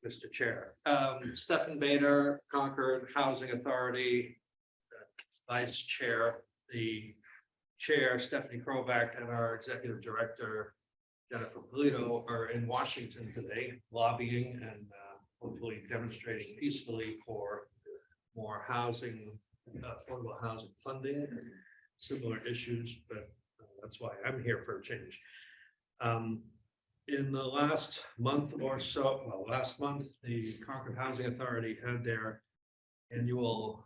Mr. Chair. Stephen Bader, Concord Housing Authority, Vice Chair, the Chair, Stephanie Krovac, and our Executive Director, Jennifer Polito, are in Washington today, lobbying and hopefully demonstrating peacefully for more housing, affordable housing funding, similar issues, but that's why I'm here for a change. In the last month or so, well, last month, the Concord Housing Authority had their annual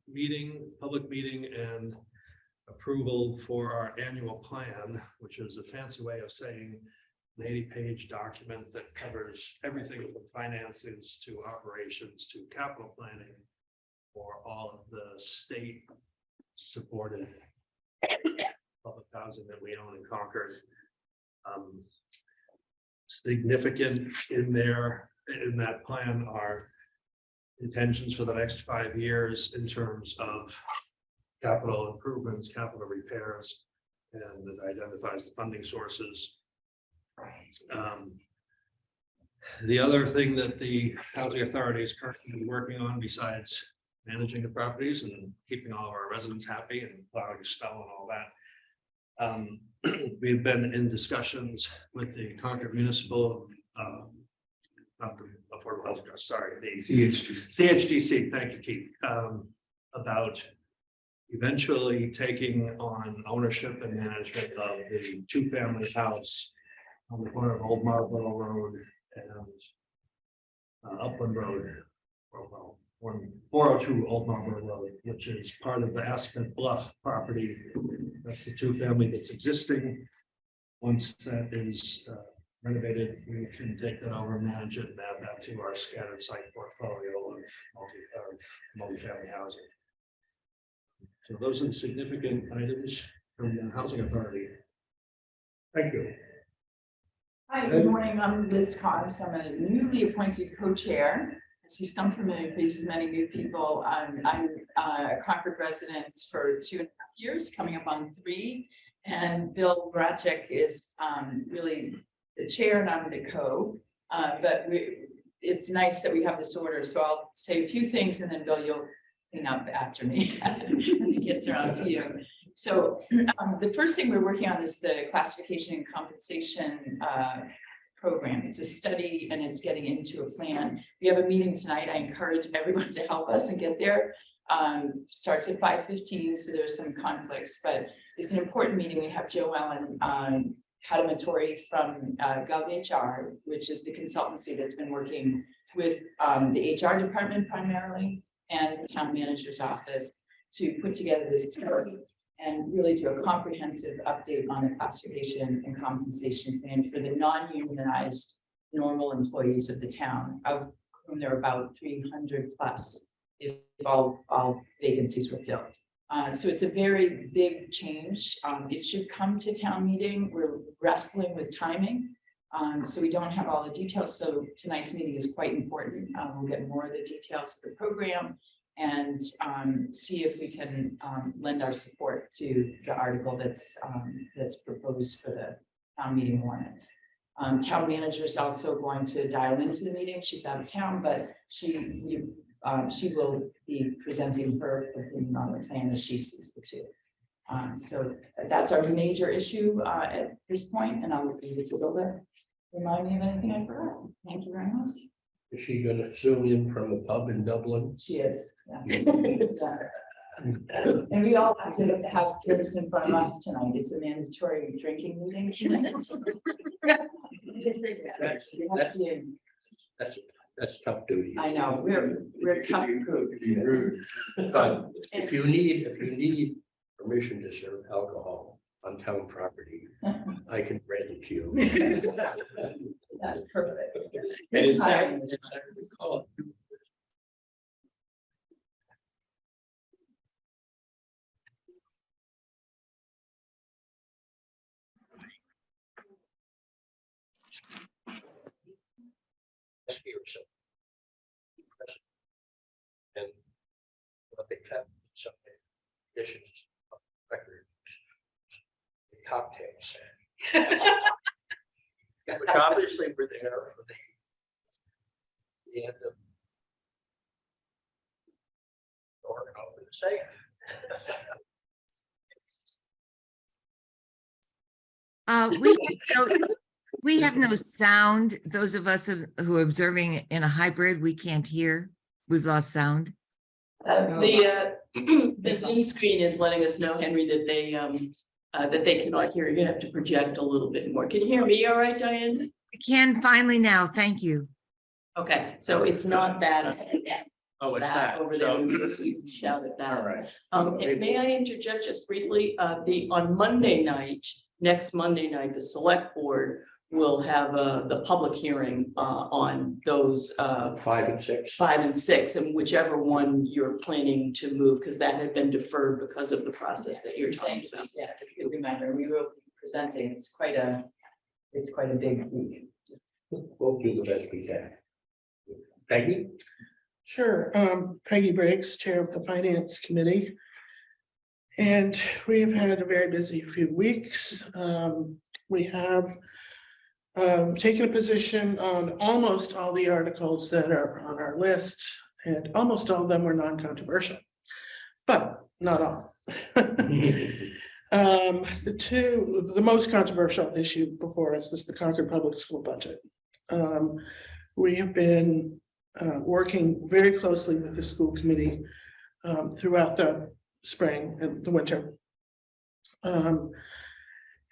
meeting, public meeting, and approval for our annual plan, which is a fancy way of saying an 80-page document that covers everything from finances to operations to capital planning for all of the state supported public housing that we own in Concord. Significant in that plan are intentions for the next 5 years in terms of capital improvements, capital repairs, and it identifies the funding sources. The other thing that the Housing Authority is currently working on, besides managing the properties and keeping all of our residents happy and plowing snow and all that, we've been in discussions with the Concord Municipal, not the Affordable Housing Trust, sorry, the CHDC, thank you, Keith, about eventually taking on ownership and management of the two-family house on the corner of Old Marlborough Road and Upland Road, or 402 Old Marlborough Road, which is part of the Aspen Bluff property. That's the two-family that's existing. Once that is renovated, we can take that over, manage it, and add that to our scattered site portfolio of multi-family housing. So those are the significant items from the Housing Authority. Thank you. Hi, good morning. I'm Liz Cobbs. I'm a newly appointed co-chair. I see some familiar faces, many new people. I'm a Concord resident for 2.5 years, coming up on 3. And Bill Bracek is really the chair and I'm the co. But it's nice that we have this order. So I'll say a few things and then Bill, you'll clean up after me when it gets around to you. So the first thing we're working on is the classification and compensation program. It's a study and it's getting into a plan. We have a meeting tonight. I encourage everyone to help us and get there. Starts at 5:15, so there's some conflicts, but it's an important meeting. We have Joellen Kadamatori from GovHR, which is the consultancy that's been working with the HR department primarily and the town manager's office to put together this study and really do a comprehensive update on the classification and compensation plan for the non-unionized normal employees of the town, of whom there are about 300 plus if all vacancies were filled. So it's a very big change. It should come to town meeting. We're wrestling with timing. So we don't have all the details. So tonight's meeting is quite important. We'll get more of the details of the program and see if we can lend our support to the article that's proposed for the town meeting warrant. Town manager is also going to dial into the meeting. She's out of town, but she will be presenting her opinion on the plan as she sees the two. So that's our major issue at this point, and I'll leave it to Hilda. Remind me of anything I forgot. Thank you very much. Is she going to zoom in from a pub in Dublin? She is. Yeah. And we all have to have drinks in front of us tonight. It's a mandatory drinking meeting. That's tough duty. I know we're tough group. But if you need permission to serve alcohol on town property, I can grant it to you. That's perfect. And what they kept some dishes on record, the cocktails, which obviously were there for the the end of. Or I'm gonna say it. We have no sound. Those of us who are observing in a hybrid, we can't hear. We've lost sound. The Zoom screen is letting us know, Henry, that they cannot hear. You're gonna have to project a little bit more. Can you hear me all right, Diane? We can finally now. Thank you. Okay, so it's not bad. Oh, it's That that. over there, we can shout it All down. right. And may I interject just briefly, on Monday night, next Monday night, the select board will have the public hearing on those 5 and 6. 5 and 6, and whichever one you're planning to move, because that had been deferred because of the process that you're talking about. Yeah, if you remember, we will be presenting, it's quite a big week. We'll do the best we can. Peggy? Sure, Peggy Briggs, Chair of the Finance Committee. And we've had a very busy few weeks. We have taken a position on almost all the articles that are on our list, and almost all of them were non-controversial, but not all. The most controversial issue before us is the Concord Public School budget. We have been working very closely with the school committee throughout the spring and the winter.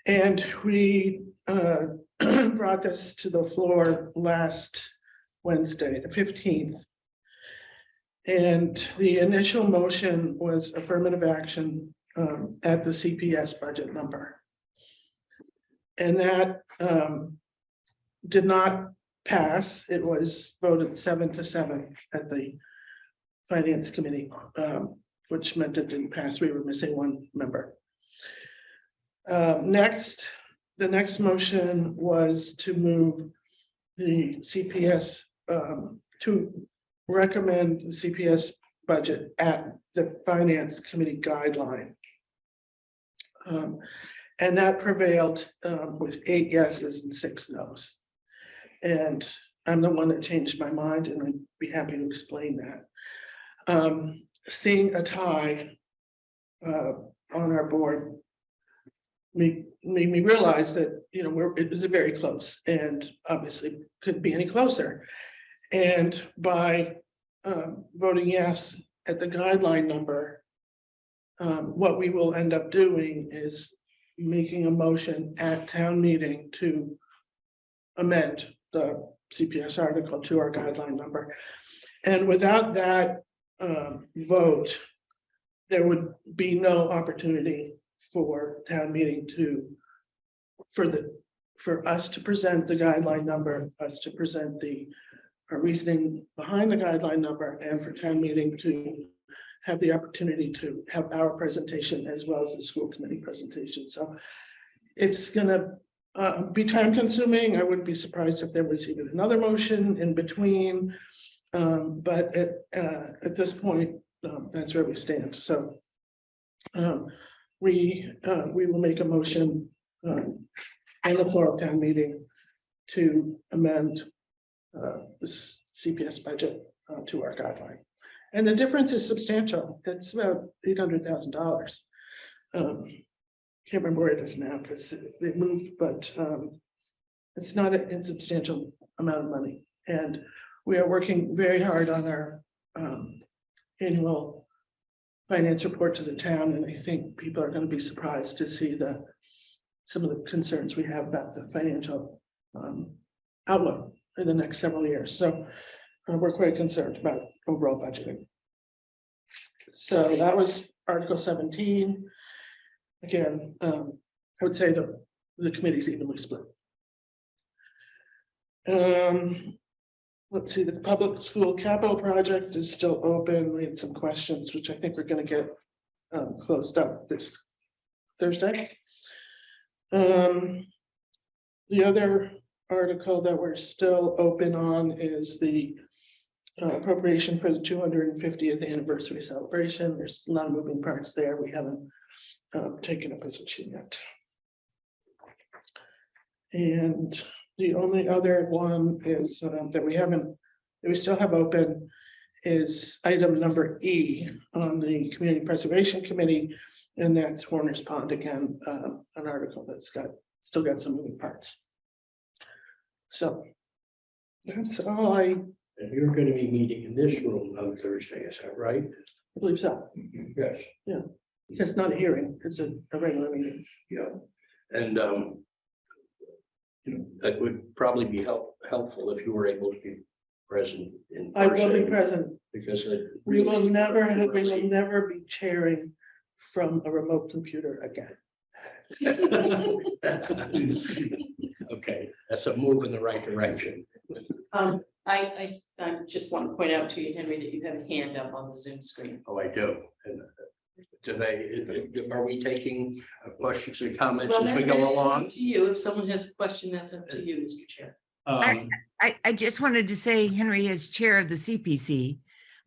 And we brought this to the floor last Wednesday, the 15th. And the initial motion was affirmative action at the CPS budget number. And that did not pass. It was voted 7-7 at the Finance Committee, which meant it didn't pass. We were missing one member. The next motion was to move the CPS, to recommend the CPS budget at the Finance Committee guideline. And that prevailed with 8 yeses and 6 nos. And I'm the one that changed my mind, and I'd be happy to explain that. Seeing a tie on our board made me realize that, you know, it was very close, and obviously couldn't be any closer. And by voting yes at the guideline number, what we will end up doing is making a motion at town meeting to amend the CPS article to our guideline number. And without that vote, there would be no opportunity for town meeting for us to present the guideline number, us to present the reasoning behind the guideline number, and for town meeting to have the opportunity to have our presentation as well as the school committee presentation. So it's gonna be time consuming. I wouldn't be surprised if there was even another motion in between. But at this point, that's where we stand. So we will make a motion on the floor of town meeting to amend the CPS budget to our guideline. And the difference is substantial. It's about $800,000. Can't remember where it is now because it moved, but it's not an insubstantial amount of money. And we are working very hard on our annual finance report to the town. And I think people are going to be surprised to see some of the concerns we have about the financial outlook in the next several years. So we're quite concerned about overall budgeting. So that was Article 17. Again, I would say the committee's evenly split. Let's see, the public school capital project is still open. We had some questions, which I think we're going to get closed up this Thursday. The other article that we're still open on is the appropriation for the 250th anniversary celebration. There's a lot of moving parts there. We haven't taken a position yet. And the only other one is that we haven't that we still have open is item number E on the Community Preservation Committee. And that's Warner's Pond again, an article that's still got some moving parts. So that's all I And you're gonna be meeting in this room on Thursday, is that right? believe so. Yes. It's not a hearing, it's a regular meeting. Yeah, and that would probably be helpful if you were able to be present in I will be person, present. because it We will really- never be chairing from a remote computer again. Okay, that's a move in the right direction. I just want to point out to you, Henry, that you have a hand up on the Zoom screen. Oh, I do. And are we taking questions or comments as we Well, go it's along? up to you. If someone has a question, that's up to you, Mr. Chair. I just wanted to say, Henry, as chair of the CPC,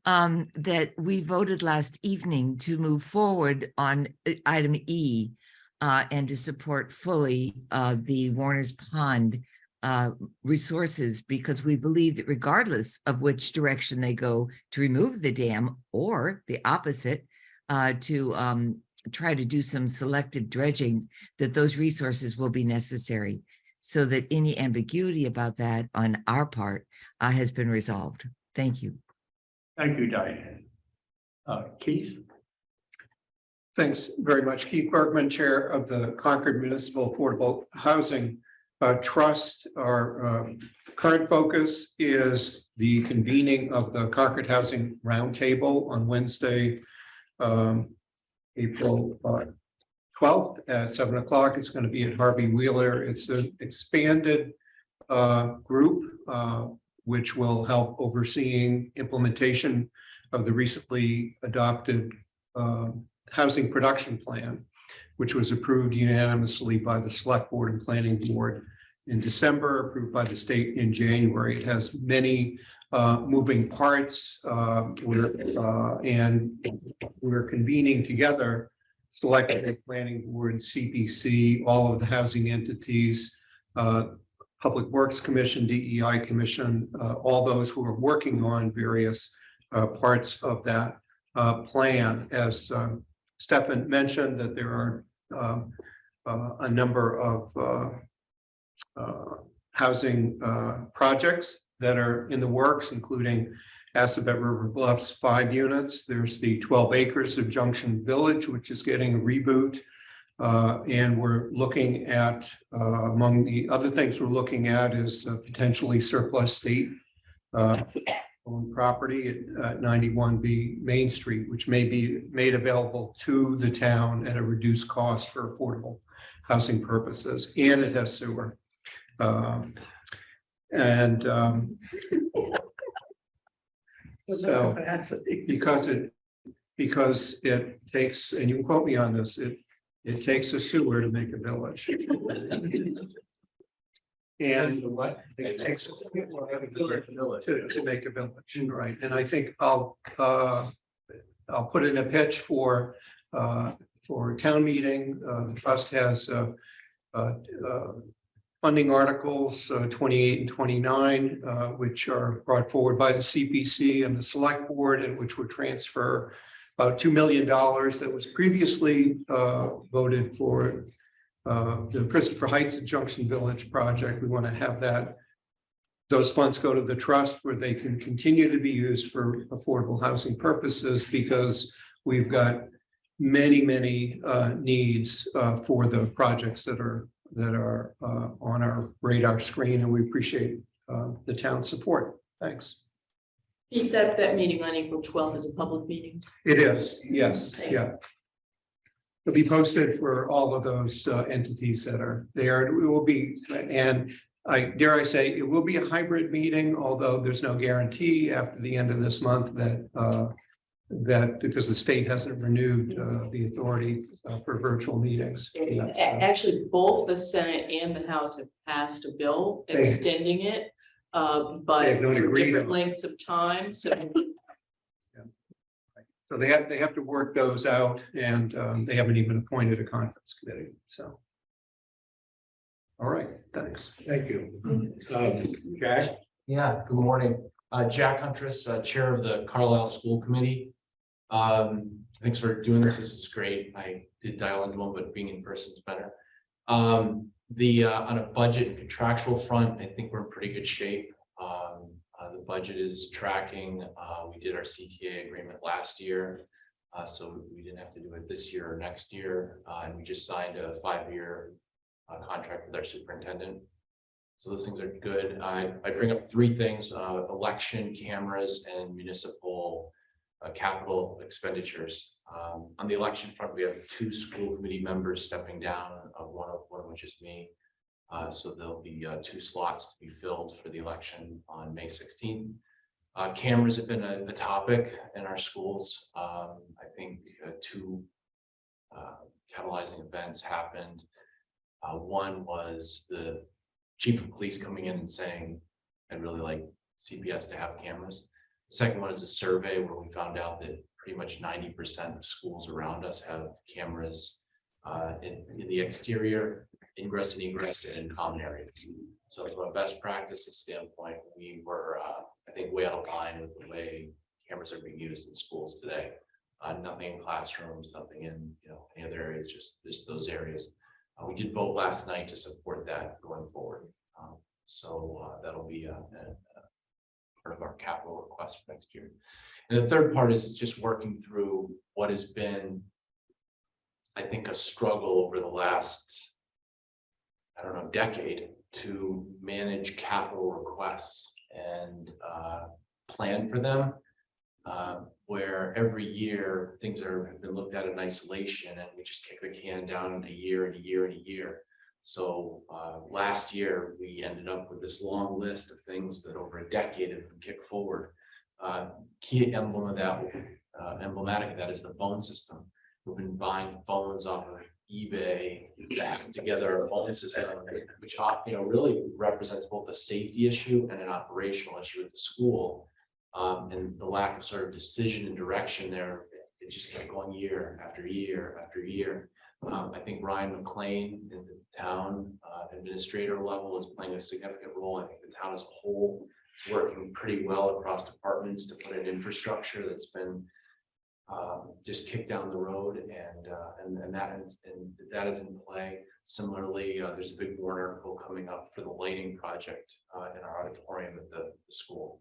that we voted last evening to move forward on item E and to support fully the Warner's Pond resources, because we believe that regardless of which direction they go to remove the dam or the opposite, to try to do some selective dredging, that those resources will be necessary, so that any ambiguity about that on our part has been resolved. Thank you. Thank you, Diane. Keith? Thanks very much. Keith Bergman, Chair of the Concord Municipal Affordable Housing Trust. Our current focus is the convening of the Concord Housing Roundtable on Wednesday, April 12th at 7 o'clock. It's going to be at Harvey Wheeler. It's an expanded group which will help overseeing implementation of the recently adopted housing production plan, which was approved unanimously by the Select Board and Planning Board in December, approved by the state in January. It has many moving parts, and we're convening together Select Board, Planning Board, CPC, all of the housing entities, Public Works Commission, DEI Commission, all those who are working on various parts of that plan. As Stefan mentioned, that there are a number of housing projects that are in the works, including Assabet River Bluffs 5 units. There's the 12 acres of Junction Village, which is getting a reboot. And we're looking at, among the other things we're looking at is potentially surplus state owned property at 91B Main Street, which may be made available to the town at a reduced cost for affordable housing purposes, and it has sewer. So because it takes, and you can quote me on this, it takes a sewer to make a village. And what? it takes to make a village, right? And I think I'll put in a pitch for town meeting. The trust has funding articles 28 and 29, which are brought forward by the CPC and the Select Board, and which would transfer about $2 million that was previously voted for the Christopher Heights and Junction Village project. We want to have those funds go to the trust where they can continue to be used for affordable housing purposes, because we've got many needs for the projects that are on our radar screen, and we appreciate the town's support. Thanks. Pete, that meeting on April 12th is a public meeting. It is, yes, Thank you. yeah. It'll be posted for all of those entities that are there. It will be, and I dare I say, it will be a hybrid meeting, although there's no guarantee after the end of this month that because the state hasn't renewed the authority for virtual meetings. Actually, both the Senate and the House have passed a bill They- extending it, but They don't for agree different on it. lengths of time. So So they have to work those out, and they haven't even appointed a conference committee. So, all right, thanks. Thank you. Jack? Yeah, good morning. Jack Huntress, Chair of the Carlisle School Committee. Thanks for doing this. This is great. I did dial into one, but being in person is better. On a budget and contractual front, I think we're in pretty good shape. The budget is tracking. We did our CTA agreement last year, so we didn't have to do it this year or next year. And we just signed a 5-year contract with our superintendent. So those things are good. I bring up 3 things: election cameras and municipal capital expenditures. On the election front, we have 2 school committee members stepping down, one of which is me. So there'll be 2 slots to be filled for the election on May 16th. Cameras have been a topic in our schools. I think 2 catalyzing events happened. One was the chief of police coming in and saying, I'd really like CPS to have cameras. The second one is a survey where we found out that pretty much 90% of schools around us have cameras in the exterior, ingress and egress, and in common areas. So from a best practices standpoint, we were, I think, way out of line with the way cameras are being used in schools today. Nothing in classrooms, nothing in any other areas, just those areas. We did vote last night to support that going forward. So that'll be part of our capital request for next year. And the third part is just working through what has been, I think, a struggle over the last, I don't know, decade to manage capital requests and plan for them, where every year things have been looked at in isolation and we just kick the can down a year and a year and a year. So last year we ended up with this long list of things that over a decade have been kicked forward. Key emblematic of that is the phone system. We've been buying phones off of eBay to add together a phone system, which really represents both a safety issue and an operational issue at the school. And the lack of sort of decision and direction there, it just kept going year after year after year. I think Ryan McLean in the town administrator level is playing a significant role. I think the town as a whole is working pretty well across departments to put in infrastructure that's been just kicked down the road, and that is in play. Similarly, there's a big warrant article coming up for the lighting project in our auditorium at the school.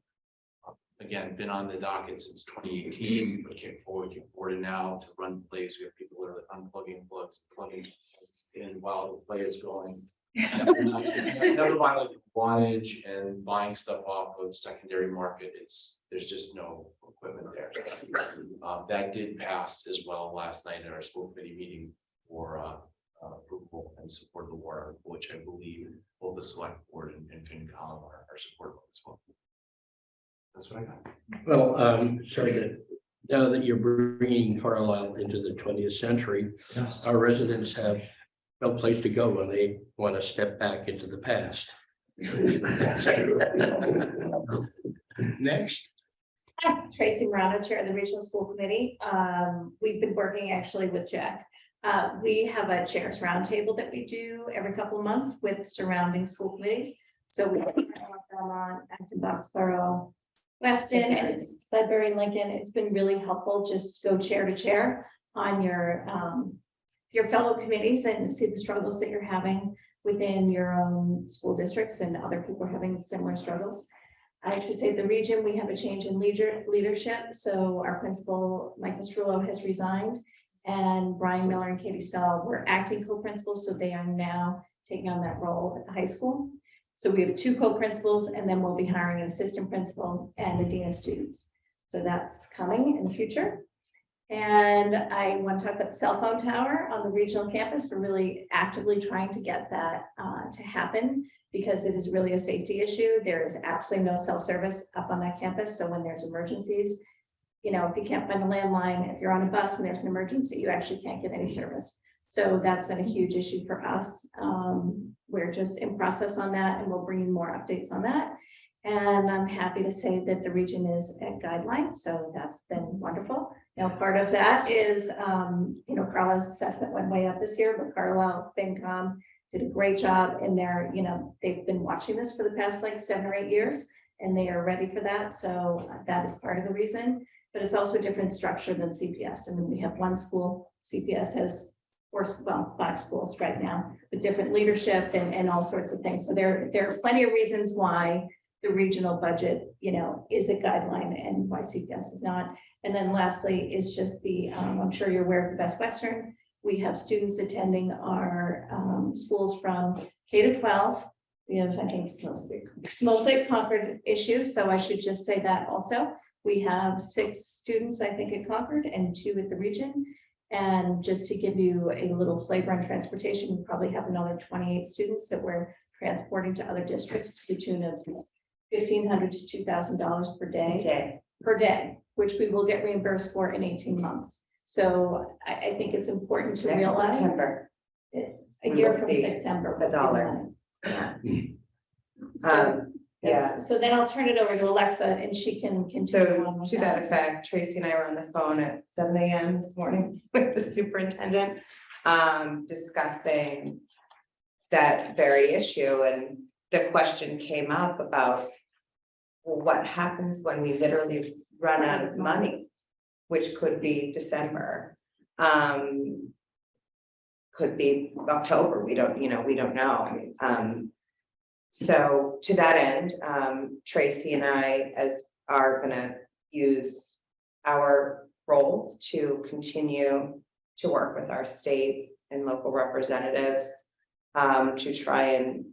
Again, been on the docket since 2018, but kicked forward now to run plays. We have people literally unplugging plugs, plugging in while the play is going. Never buy like wattage and buying stuff off of secondary market. There's just no equipment there. That did pass as well last night at our school committee meeting for approval and support of the warrant, which I believe both the select board and FinCom are supportive of as well. That's what I got. Well, sorry that now that you're bringing Carlisle into the 20th century, our residents have no place to go when they want to step back into the past. Next. Hi, Tracy Morano, Chair of the Regional School Committee. We've been working actually with Jack. We have a chairs roundtable that we do every couple of months with surrounding school committees. So we have Belmont, Acton, Boxborough, Weston, and it's Sudbury, Lincoln. It's been really helpful just to go chair to chair on your fellow committees and see the struggles that you're having within your own school districts, and other people are having similar struggles. I should say the region, we have a change in leadership. So our principal, Mike Mastrullo, has resigned, and Brian Miller and Katie Stahl were acting co-principals. So they are now taking on that role at the high school. So we have 2 co-principals, and then we'll be hiring an assistant principal and a dean of students. So that's coming in the future. And I want to talk about the cell phone tower on the regional campus. We're really actively trying to get that to happen, because it is really a safety issue. There is absolutely no cell service up on that campus. So when there's emergencies, if you can't find a landline, if you're on a bus and there's an emergency, you actually can't get any service. So that's been a huge issue for us. We're just in process on that, and we'll bring you more updates on that. And I'm happy to say that the region is at guidelines. So that's been wonderful. Part of that is, Carlisle's assessment went way up this year, but Carlisle, FinCom did a great job in there. They've been watching this for the past like 7 or 8 years. and they are ready for that. So that is part of the reason, but it's also a different structure than CPS. I mean, we have one school, CPS has five schools right now with different leadership and all sorts of things. So there are plenty of reasons why the regional budget, is a guideline and why CPS is not. And then lastly is just the, I'm sure you're aware of the Best Western. We have students attending our schools from K to 12. We have, I think it's mostly a Concord issue. So I should just say that also. We have 6 students, I think, at Concord and 2 at the region. And just to give you a little flavor on transportation, we probably have another 28 students that we're transporting to other districts to the tune of $1,500 to $2,000 per day, which we will get reimbursed for in 18 months. So I think it's important to realize September. a year from September. $1. Yeah. Yeah. So then I'll turn it over to Alexa and she can continue So on with to that effect, Tracy and I were on the phone at 7 a.m. this morning with the superintendent, discussing that very issue. And the question came up about, well, what happens when we literally run out of money, which could be December, could be October. We don't know. So to that end, Tracy and I are going to use our roles to continue to work with our state and local representatives to try and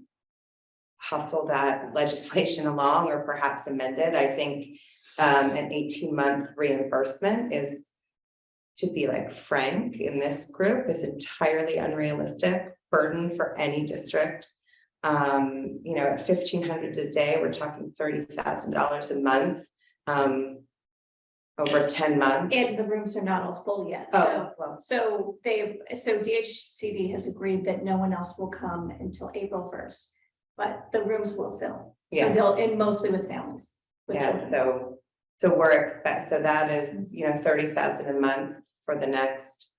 hustle that legislation along or perhaps amend it. I think an 18-month reimbursement is, to be frank in this group, is entirely unrealistic burden for any district. At $1,500 a day, we're talking $30,000 a month, over 10 months. And the rooms are not all full yet. So DHCD has agreed that no one else will come until April 1st, but the rooms will fill. So Yeah. they'll, and mostly with families. with children. So so that is, 30,000 a month for the next,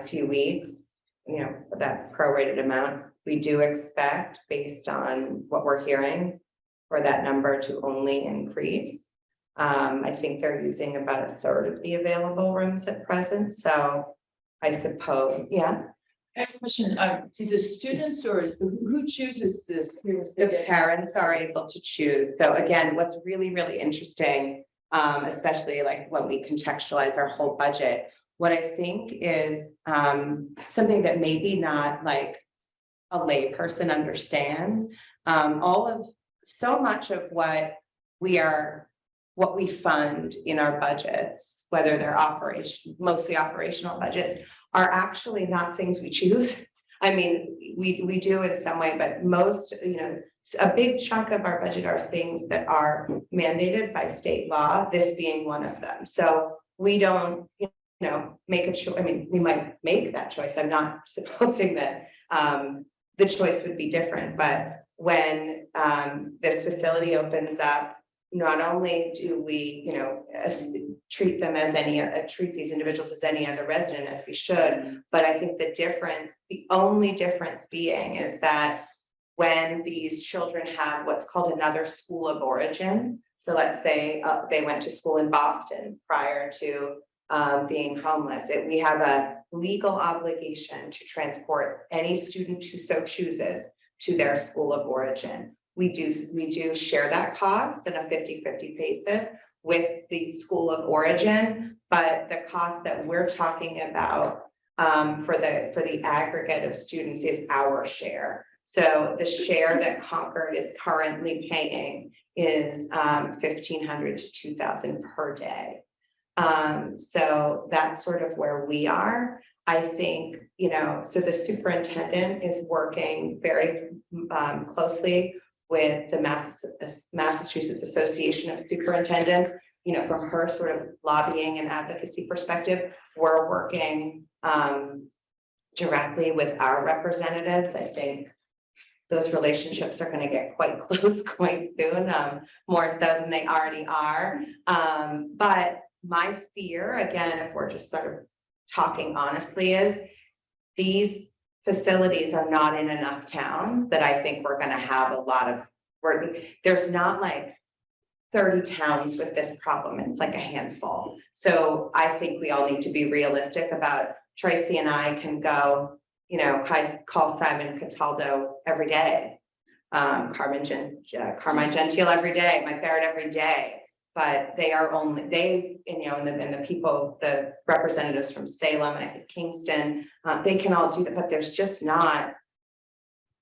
few weeks, that prorated amount. We do expect, based on what we're hearing, for that number to only increase. I think they're using about a third of the available rooms at present. So I suppose, yeah. I have a question, do the students or who chooses this? The parents are able to choose. So again, what's really, really interesting, especially when we contextualize our whole budget, what I think is something that maybe not a layperson understands. So much of what we fund in our budgets, whether they're mostly operational budgets, are actually not things we choose. I mean, we do in some way, but most, a big chunk of our budget are things that are mandated by state law, this being one of them. So we don't, make a choice. I mean, we might make that choice. I'm not supposing that the choice would be different, but when this facility opens up, not only do we, treat these individuals as any other resident as we should, but I think the only difference being is that when these children have what's called another school of origin, so let's say they went to school in Boston prior to being homeless, we have a legal obligation to transport any student who so chooses to their school of origin. We do share that cost on a 50-50 basis with the school of origin, but the cost that we're talking about for the aggregate of students is our share. So the share that Concord is currently paying is $1,500 to $2,000 per day. So that's sort of where we are. I think, so the superintendent is working very closely with the Massachusetts Association of Superintendents, from her sort of lobbying and advocacy perspective. We're working directly with our representatives. I think those relationships are going to get quite close quite soon, more so than they already are. But my fear, again, if we're just sort of talking honestly, is these facilities are not in enough towns that I think we're going to have a lot of work. There's not 30 towns with this problem. It's like a handful. So I think we all need to be realistic about Tracy and I can go, you know, call Simon Cataldo every day. Carmine Gentile every day, Mike Barrett every day. But they are only, you know, and the people, the representatives from Salem and I think Kingston, they can all do that, but there's just not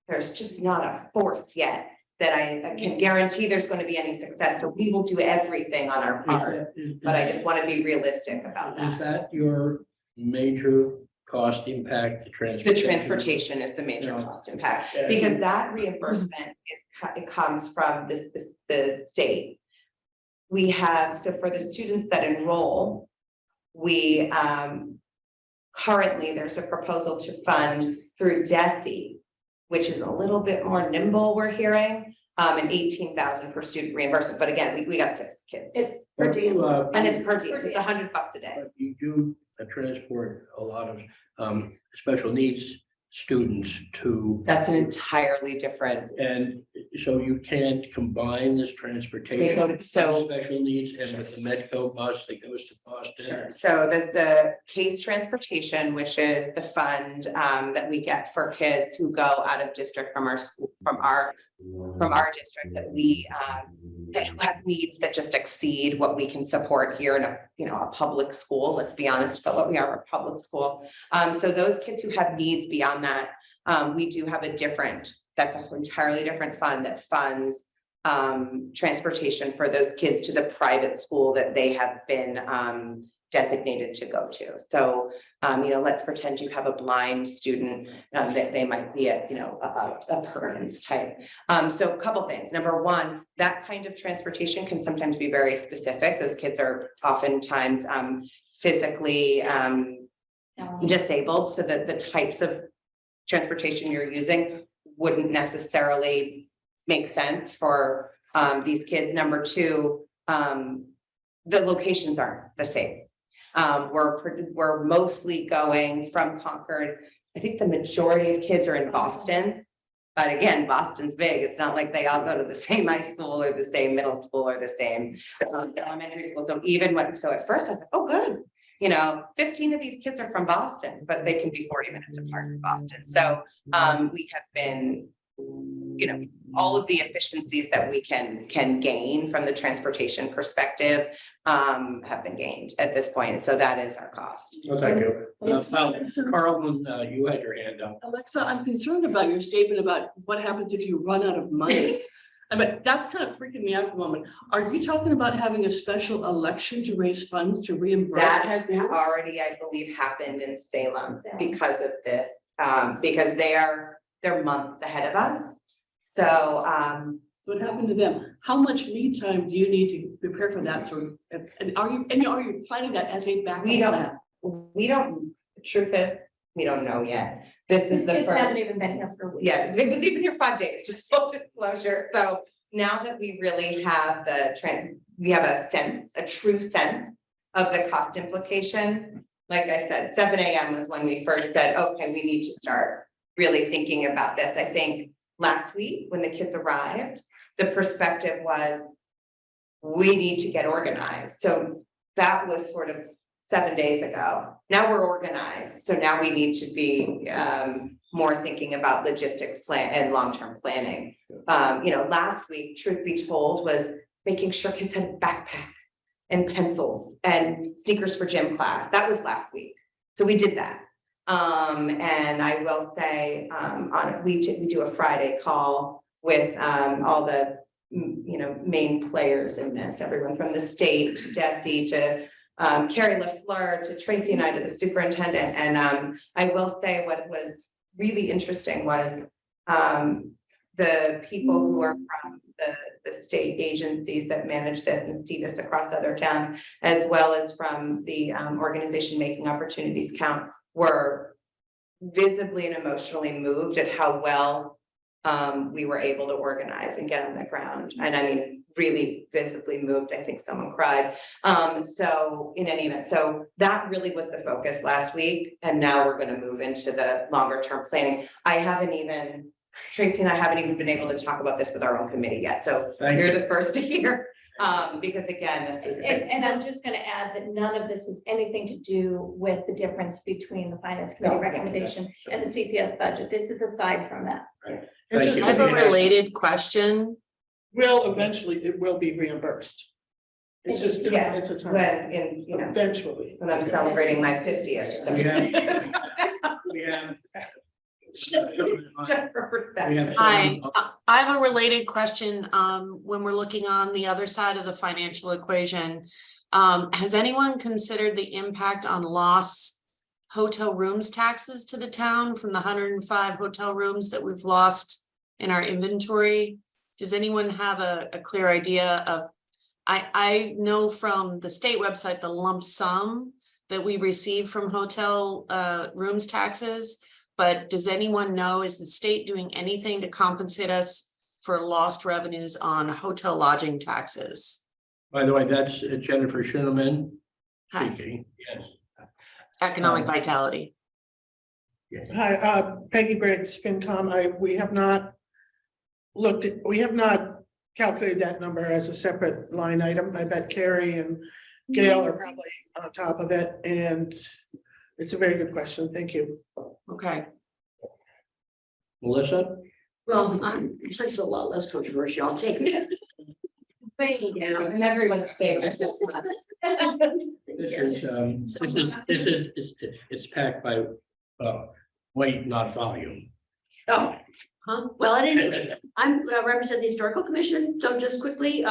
a force yet that I can guarantee there's going to be any success. So we will do everything on our part, but I just want to be realistic about Is that. that your major cost impact, the The transportation? transportation is the major Yeah. cost impact, Yeah. because that reimbursement it comes from the state. We have, so for the students that enroll, we currently there's a proposal to fund through DESE, which is a little bit more nimble, we're hearing, and 18,000 per student reimbursement. But again, we got 6 kids. It's per diem. And it's per diem, Per it's diem. $100 a day. But you do transport a lot of special needs students to, That's an entirely different. and so you can't combine this transportation. They go to- so- with special needs and with the Medco bus that goes to Boston. Sure. So there's the case transportation, which is the fund that we get for kids who go out of district from our school, from our district that we that have needs that just exceed what we can support here in a public school. Let's be honest about what we are, a public school. So those kids who have needs beyond that, we do have that's an entirely different fund that funds transportation for those kids to the private school that they have been designated to go to. So, let's pretend you have a blind student that they might be a permanence type. So a couple things. Number one, that kind of transportation can sometimes be very specific. Those kids are oftentimes physically disabled, so that the types of transportation you're using wouldn't necessarily make sense for these kids. Number two, the locations aren't the same. We're mostly going from Concord. I think the majority of kids are in Boston, but again, Boston's big. It's not like they all go to the same high school or the same middle school or the same elementary school. So at first I was like, oh, good. 15 of these kids are from Boston, but they can be 40 minutes apart in Boston. So we have been, all of the efficiencies that we can gain from the transportation perspective have been gained at this point. So that is our cost. Well, thank you. Carlton, you had your hand up. Alexa, I'm concerned about your statement about what happens if you run out of money. But that's kind of freaking me out at the moment. Are you talking about having a special election to raise funds to reimburse? That the has schools? already, I believe, happened in Salem because of this, because they're months ahead of us. So, So what happened to them? How much lead time do you need to prepare for that? So, and are you planning that as a backup plan? the truth is, we don't know yet. This is the Kids first. haven't even been here for a week. Yeah, they've been here 5 days, just full disclosure. So now that we really have we have a true sense of the cost implication. Like I said, 7 a.m. was when we first said, okay, we need to start really thinking about this. I think last week when the kids arrived, the perspective was, we need to get organized. So that was sort of 7 days ago. Now we're organized. So now we need to be more thinking about logistics plan and long-term planning. Last week, truth be told, was making sure kids had a backpack and pencils and sneakers for gym class. That was last week. So we did that. And I will say, we do a Friday call with all the main players in this, everyone from the state to DESE to Carrie LaFleur to Tracy and I to the superintendent. And I will say what was really interesting was the people who are from the state agencies that manage this and see this across other towns, as well as from the organization Making Opportunities Count, were visibly and emotionally moved at how well we were able to organize and get on the ground. And I mean, really visibly moved. I think someone cried. So in any event, so that really was the focus last week. And now we're going to move into the longer term planning. Tracy and I haven't even been able to talk about this with our own committee yet. So you're the first to hear. Because again, this was. And I'm just gonna add that none of this has anything to do with the difference between the finance committee No. recommendation and the CPS budget. This is aside from that. Thank you. I have a related question. It will be reimbursed. It's just, Yeah, it's a time, when, in, you know, eventually. when I'm celebrating my 50th. We have. Just for perspective. Hi, I have a related question. When we're looking on the other side of the financial equation, has anyone considered the impact on lost hotel rooms taxes to the town from the 105 hotel rooms that we've lost in our inventory? Does anyone have a clear idea of, I know from the state website, the lump sum that we receive from hotel rooms taxes, but does anyone know, is the state doing anything to compensate us for lost revenues on hotel lodging taxes? By the way, that's Jennifer Shinneman Hi, speaking. Yes. economic vitality. Yes. Hi, Peggy Briggs, FinCom. We have not calculated that number as a separate line item. I bet Carrie and Gail are probably on top of it, and it's a very good question. Thank you. Okay. Melissa? Well, it's a lot less controversial. I'll take that. Way down. And everyone's favorite. It's packed by weight, not volume. Oh, huh? Well, I didn't, I'm represent the Historical Commission. So just quickly,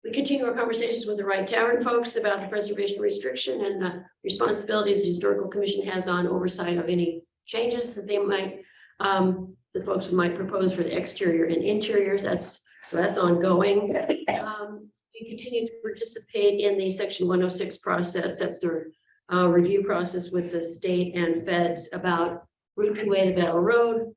we continue our conversations with the Wright Tavern folks about the preservation restriction and the responsibilities the Historical Commission has on oversight of any changes that they might, the folks might propose for the exterior and interiors. That's ongoing. We continue to participate in the Section 106 process. That's their review process with the state and feds about Route 2A to Battle Road.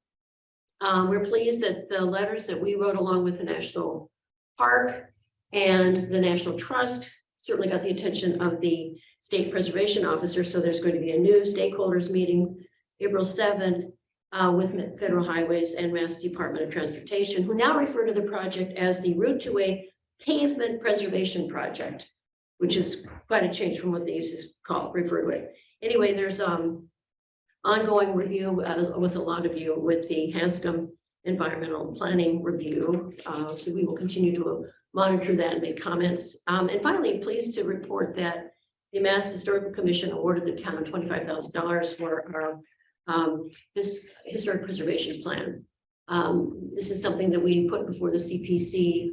We're pleased that the letters that we wrote along with the National Park and the National Trust certainly got the attention of the State Preservation Officer. So there's going to be a new stakeholders meeting April 7th with Federal Highways and Mass Department of Transportation, who now refer to the project as the Route 2A Pavement Preservation Project, which is quite a change from what they used to refer to it. Anyway, there's ongoing review with a lot of you with the Hanscom Environmental Planning Review. So we will continue to monitor that and make comments. And finally, pleased to report that the Mass Historical Commission awarded the town $25,000 for our this historic preservation plan. This is something that we put before the CPC,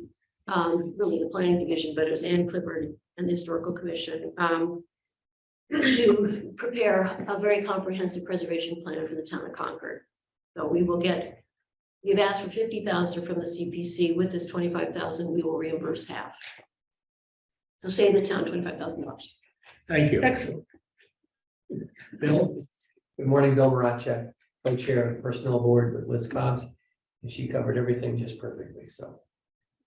really the planning division, but it was Ann Clifford and the Historical Commission to prepare a very comprehensive preservation plan for the town of Concord. So we will get, we've asked for 50,000 from the CPC. With this 25,000, we will reimburse half. So save the town $25,000. Thank you. Excellent. Bill? Good morning, Bill Marachek, co-chair of the Personnel Board with Liz Cobbs, and she covered everything just perfectly, so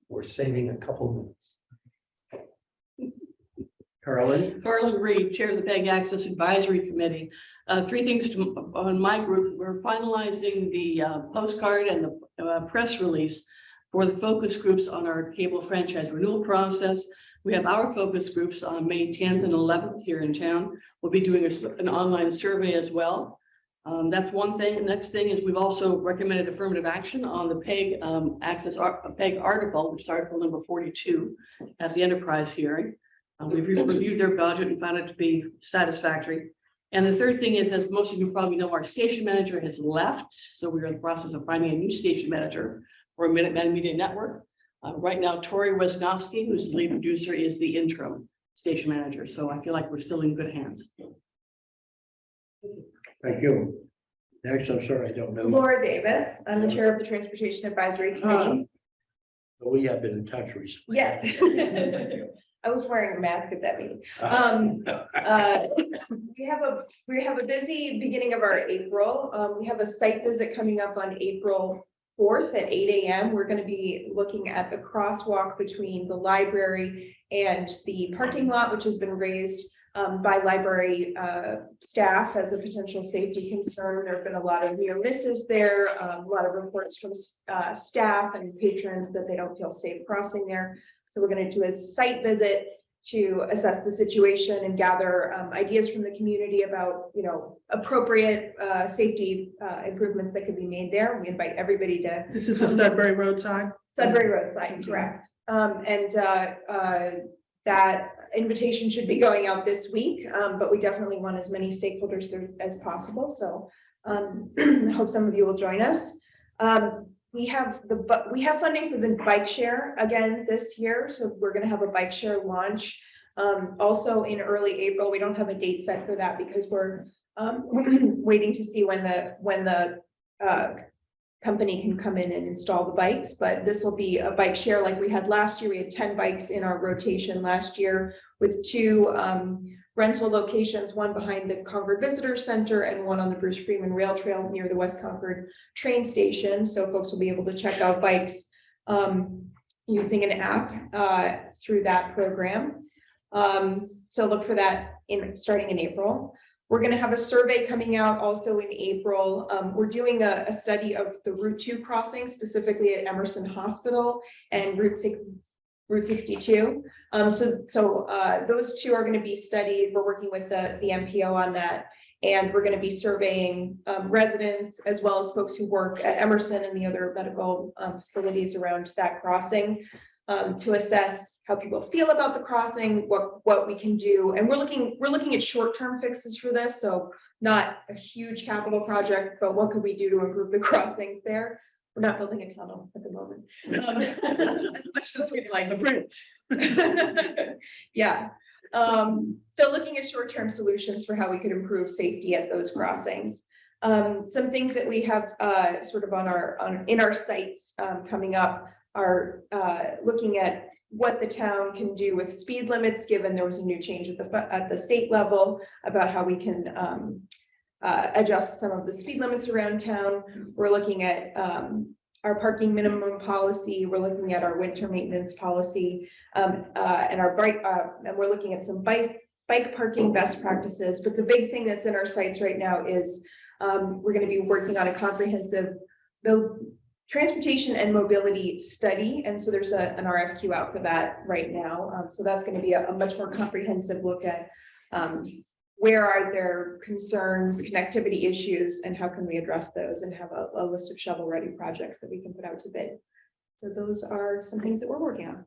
we're saving a couple minutes. Carlin? Carlin Reed, Chair of the PEG Access Advisory Committee. Three things on my group. We're finalizing the postcard and the press release for the focus groups on our cable franchise renewal process. We have our focus groups on May 10th and 11th here in town. We'll be doing an online survey as well. That's one thing. The next thing is we've also recommended affirmative action on the PEG PEG article, which is article number 42 at the enterprise hearing. We've reviewed their budget and found it to be satisfactory. And the third thing is, as most of you probably know, our station manager has left. So we're in the process of finding a new station manager for Minuteman Media Network. Right now, Tori Wesnowski, who's the lead producer, is the interim station manager. So I feel like we're still in good hands. Thank you. Next, I'm sorry, I don't know. Laura Davis, I'm the chair of the Transportation Advisory Committee. We have been in touch recently. Yes. I was wearing a mask at that meeting. We have a busy beginning of our April. We have a site visit coming up on April 4th at 8 a.m. We're going to be looking at the crosswalk between the library and the parking lot, which has been raised by library staff as a potential safety concern. There have been a lot of near misses there, a lot of reports from staff and patrons that they don't feel safe crossing there. So we're going to do a site visit to assess the situation and gather ideas from the community about, appropriate safety improvements that could be made there. We invite everybody to. This is the Sudbury Road side? Sudbury Road side, correct. That invitation should be going out this week, but we definitely want as many stakeholders there as possible. So I hope some of you will join us. We have funding for the bike share again this year. So we're going to have a bike share launch also in early April. We don't have a date set for that because we're waiting to see when the company can come in and install the bikes, but this will be a bike share like we had last year. We had 10 bikes in our rotation last year with 2 rental locations, one behind the Concord Visitor Center and one on the Bruce Freeman Rail Trail near the West Concord train station. So folks will be able to check out bikes using an app through that program. So look for that starting in April. We're going to have a survey coming out also in April. We're doing a study of the Route 2 crossing, specifically at Emerson Hospital and Route 62. So those 2 are going to be studied. We're working with the MPO on that. And we're going to be surveying residents as well as folks who work at Emerson and the other medical facilities around that crossing to assess how people feel about the crossing, what we can do. And we're looking at short-term fixes for this. So not a huge capital project, but what could we do to improve the crossings there? We're not building a tunnel at the moment. As much as we'd like. The bridge. Yeah. So looking at short-term solutions for how we could improve safety at those crossings. Some things that we have sort of in our sites coming up are looking at what the town can do with speed limits, given there was a new change at the state level about how we can adjust some of the speed limits around town. We're looking at our parking minimum policy. We're looking at our winter maintenance policy and our bike, and we're looking at some bike parking best practices. But the big thing that's in our sites right now is we're going to be working on a comprehensive transportation and mobility study. And so there's an RFQ out for that right now. So that's going to be a much more comprehensive look at where are there concerns, connectivity issues, and how can we address those, and have a list of shovel-ready projects that we can put out to bid. So those are some things that we're working on.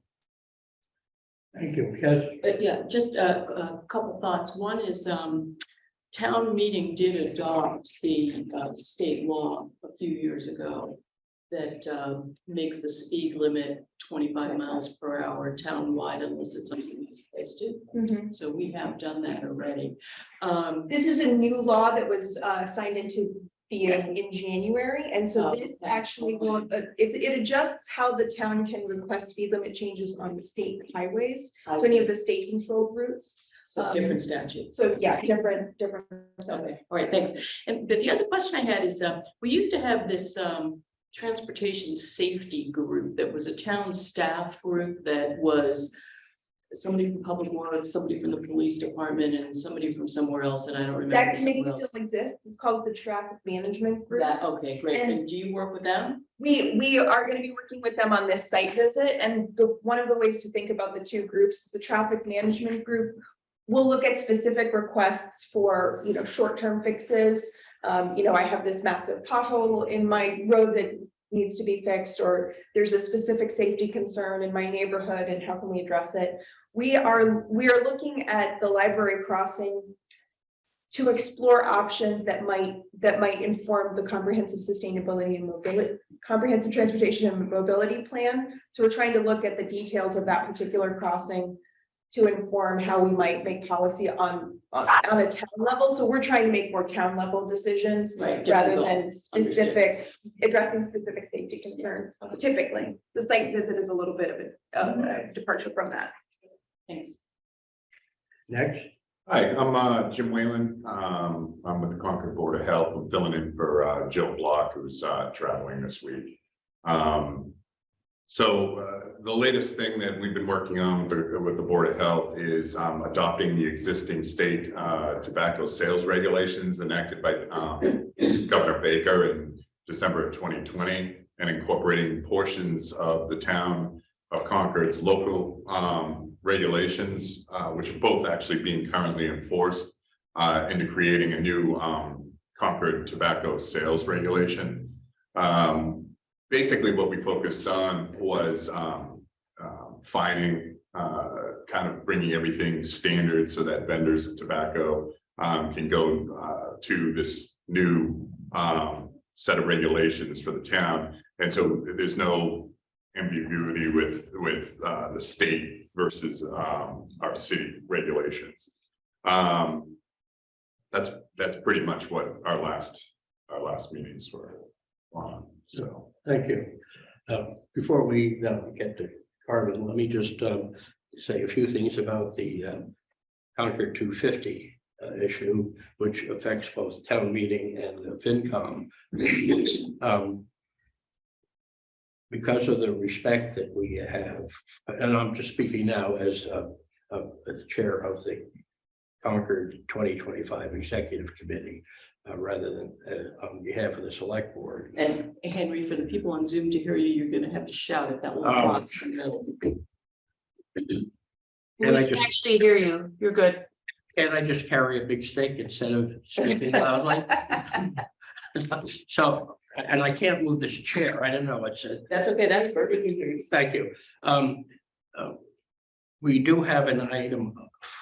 Thank you. Because Yeah, just a couple thoughts. One is town meeting did adopt the state law a few years ago that makes the speed limit 25 miles per hour townwide unless it's something that's supposed to. So we have done that already. This is a new law that was signed into being in January. And so this actually will, it adjusts how the town can request speed limit changes on the state highways. So any of the state controlled routes. So different statutes. So yeah, different. Okay, all right, thanks. And but the other question I had is we used to have this transportation safety group that was a town staff group that was somebody from Public Works, somebody from the police department, and somebody from somewhere else, and I don't remember. That committee somewhere else. still exists. It's called the Traffic Management Group. Okay, great. And do you work with them? We are going to be working with them on this site visit. And one of the ways to think about the 2 groups is the Traffic Management Group. We'll look at specific requests for, short-term fixes. I have this massive pothole in my road that needs to be fixed, or there's a specific safety concern in my neighborhood, and how can we address it? We are looking at the library crossing to explore options that might inform the comprehensive sustainability and mobility, comprehensive transportation and mobility plan. So we're trying to look at the details of that particular crossing to inform how we might make policy on a town level. So we're trying to make more town level decisions rather than addressing specific safety concerns. Typically, the site visit is a little bit of a departure from that. Thanks. next, Hi, I'm Jim Whalen. I'm with the Concord Board of Health. I'm filling in for Jill Block, who's traveling this week. So the latest thing that we've been working on with the Board of Health is adopting the existing state tobacco sales regulations enacted by Governor Baker in December of 2020 and incorporating portions of the town of Concord's local regulations, which are both actually being currently enforced, into creating a new Concord tobacco sales regulation. Basically, what we focused on was finding, kind of bringing everything standard so that vendors of tobacco can go to this new set of regulations for the town. And so there's no ambiguity with the state versus our city regulations. That's pretty much what our last meetings were on. So Thank you. Before we get to Carmen, let me just say a few things about the Concord 250 issue, which affects both town meeting and the FinCom. Because of the respect that we have, and I'm just speaking now as the chair of the Concord 2025 Executive Committee, rather than on behalf of the Select Board. And Henry, for the people on Zoom to hear you, you're gonna have to shout at that little box in the middle. We And I can just- actually hear you. You're good. Can't I just carry a big stick instead of speaking loudly? So, and I can't move this chair. I don't know what's it. That's okay, that's perfect. Thank you. We do have an item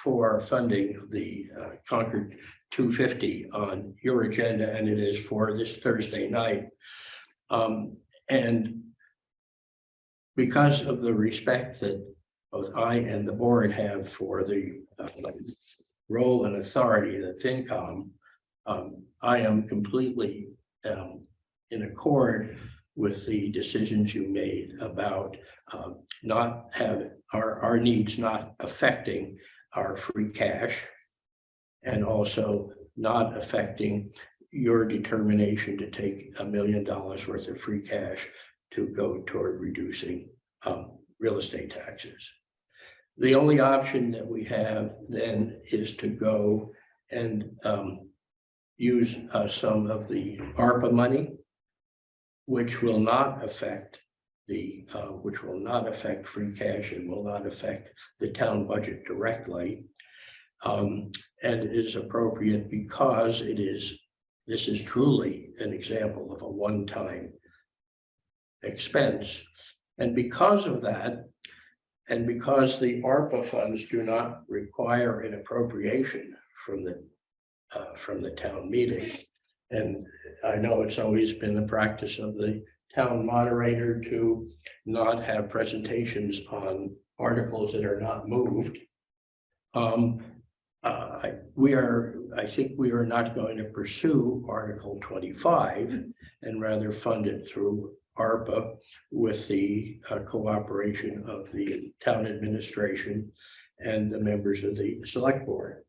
for funding the Concord 250 on your agenda, and it is for this Thursday night. And because of the respect that both I and the board have for the role and authority of the FinCom, I am completely in accord with the decisions you made about not having our needs not affecting our free cash, and also not affecting your determination to take $1 million worth of free cash to go toward reducing real estate taxes. The only option that we have then is to go and use some of the ARPA money, which will not affect free cash and will not affect the town budget directly. And it is appropriate because this is truly an example of a one-time expense. And because of that, and because the ARPA funds do not require an appropriation from the town meeting, and I know it's always been the practice of the town moderator to not have presentations on articles that are not moved. I think we are not going to pursue Article 25 and rather fund it through ARPA with the cooperation of the town administration and the members of the select board.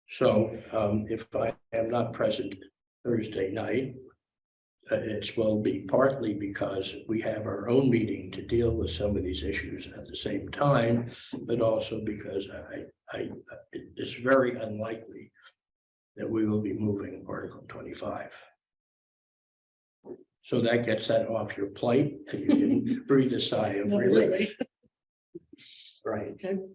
So if I am not present Thursday night, it will be partly because we have our own meeting to deal with some of these issues at the same time, but also because it's very unlikely that we will be moving Article 25. So that gets that off your plate, and you can breathe a sigh of Not relief. really. Right. And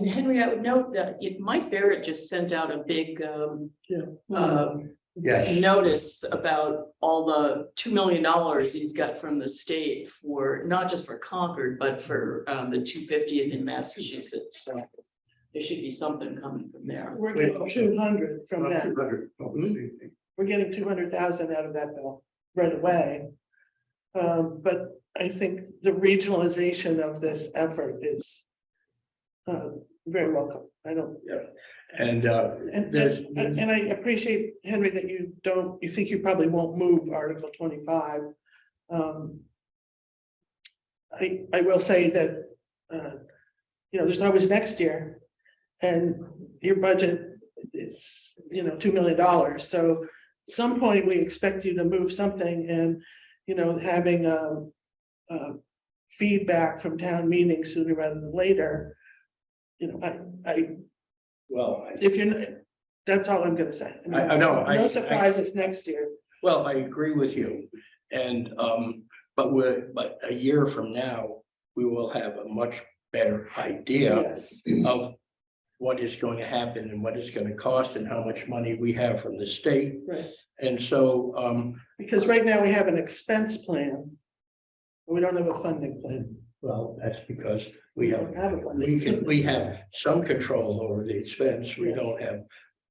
Henry, I would note that Mike Barrett just sent out a big Yes. notice about all the $2 million he's got from the state for, not just for Concord, but for the 250th in Massachusetts. So there should be something coming from there. We're getting 200 from that. 200. We're getting 200,000 out of that bill right away. But I think the regionalization of this effort is very welcome. I don't. Yeah. And And I appreciate, Henry, that you think you probably won't move Article 25. I will say that, there's always next year, and your budget is, $2 million. So at some point, we expect you to move something, and, having feedback from town meetings sooner rather than later. If you're, that's all I'm gonna say. I know. No surprises next year. Well, I agree with you. And but a year from now, we will have a much better idea Yes. of what is going to happen and what it's going to cost and how much money we have from the state. Right. And so, Because right now we have an expense plan. We don't have a funding plan. well, that's because we don't have a funding. we have some control over the expense. We Yes. don't have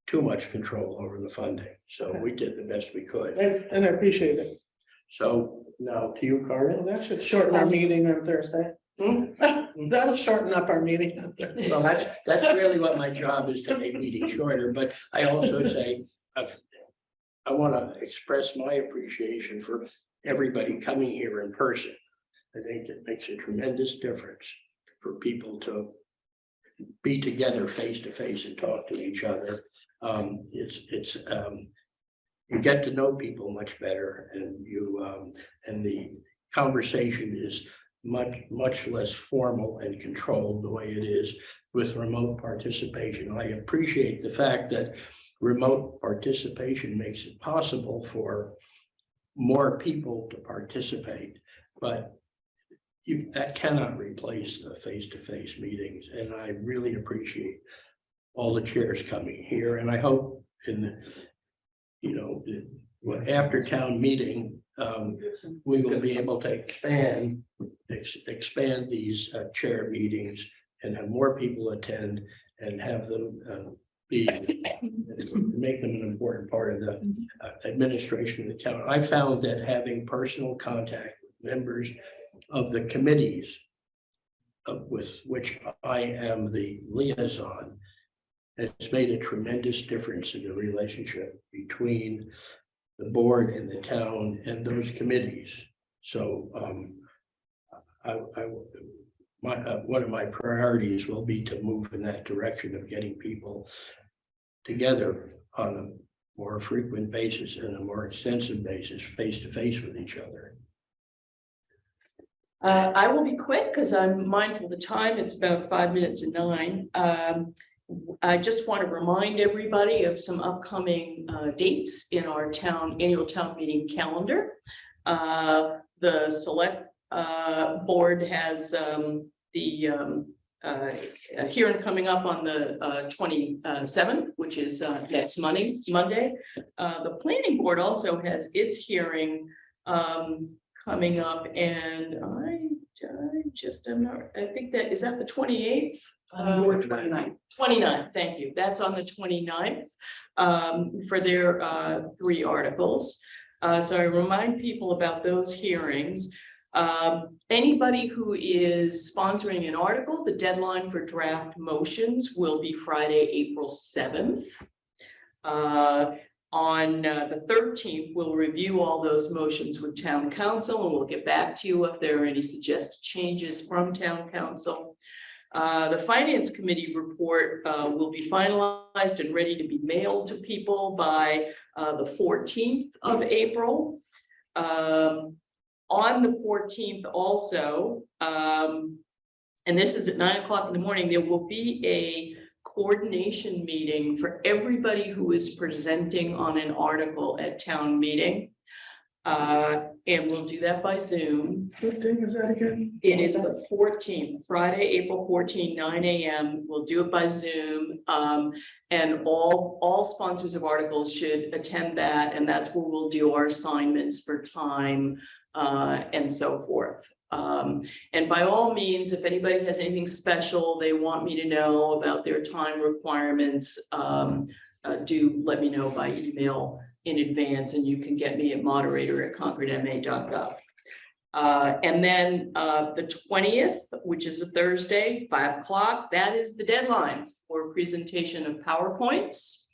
too much control over the funding. So Okay. we did the best we could. And I appreciate it. So now to you, Carmen. Well, that should shorten our meeting on Thursday. Hmm? That'll shorten up our meeting. on Thursday. Well, that's really what my job is, to make meetings shorter, but I also say, I want to express my appreciation for everybody coming here in person. I think it makes a tremendous difference for people to be together face to face and talk to each other. You get to know people much better, and and the conversation is much less formal and controlled the way it is with remote participation. I appreciate the fact that remote participation makes it possible for more people to participate, but that cannot replace the face-to-face meetings. And I really appreciate all the chairs coming here, and I hope after town meeting, we will be able to expand these chair meetings and have more people attend and have them make them an important part of the administration of the town. I found that having personal contact with members of the committees with which I am the liaison has made a tremendous difference in the relationship between the board and the town and those committees. So one of my priorities will be to move in that direction of getting people together on a more frequent basis and a more extensive basis, face to face with each other. I will be quick because I'm mindful of the time. It's about 5 minutes to 9. I just want to remind everybody of some upcoming dates in our annual town meeting calendar. The select board has the hearing coming up on the 27th, which is next Monday. The planning board also has its hearing coming up, and I think that is that the 28th. 29th, thank you. That's on the 29th for their 3 articles. So I remind people about those hearings. Anybody who is sponsoring an article, the deadline for draft motions will be Friday, April 7th. On the 13th, we'll review all those motions with town council, and we'll get back to you if there are any suggested changes from town council. The finance committee report will be finalized and ready to be mailed to people by the 14th of April. On the 14th also, and this is at 9 o'clock in the morning, there will be a coordination meeting for everybody who is presenting on an article at town meeting. And we'll do that by Zoom. What day is that again? It is the 14th, Friday, April 14, 9 a.m. We'll do it by Zoom. And all sponsors of articles should attend that. And that's where we'll do our assignments for time and so forth. And by all means, if anybody has anything special they want me to know about their time requirements, do let me know by email in advance, and you can get me at moderator@concordma.gov. And then the 20th, which is a Thursday, 5 o'clock, that is the deadline for presentation of PowerPoints,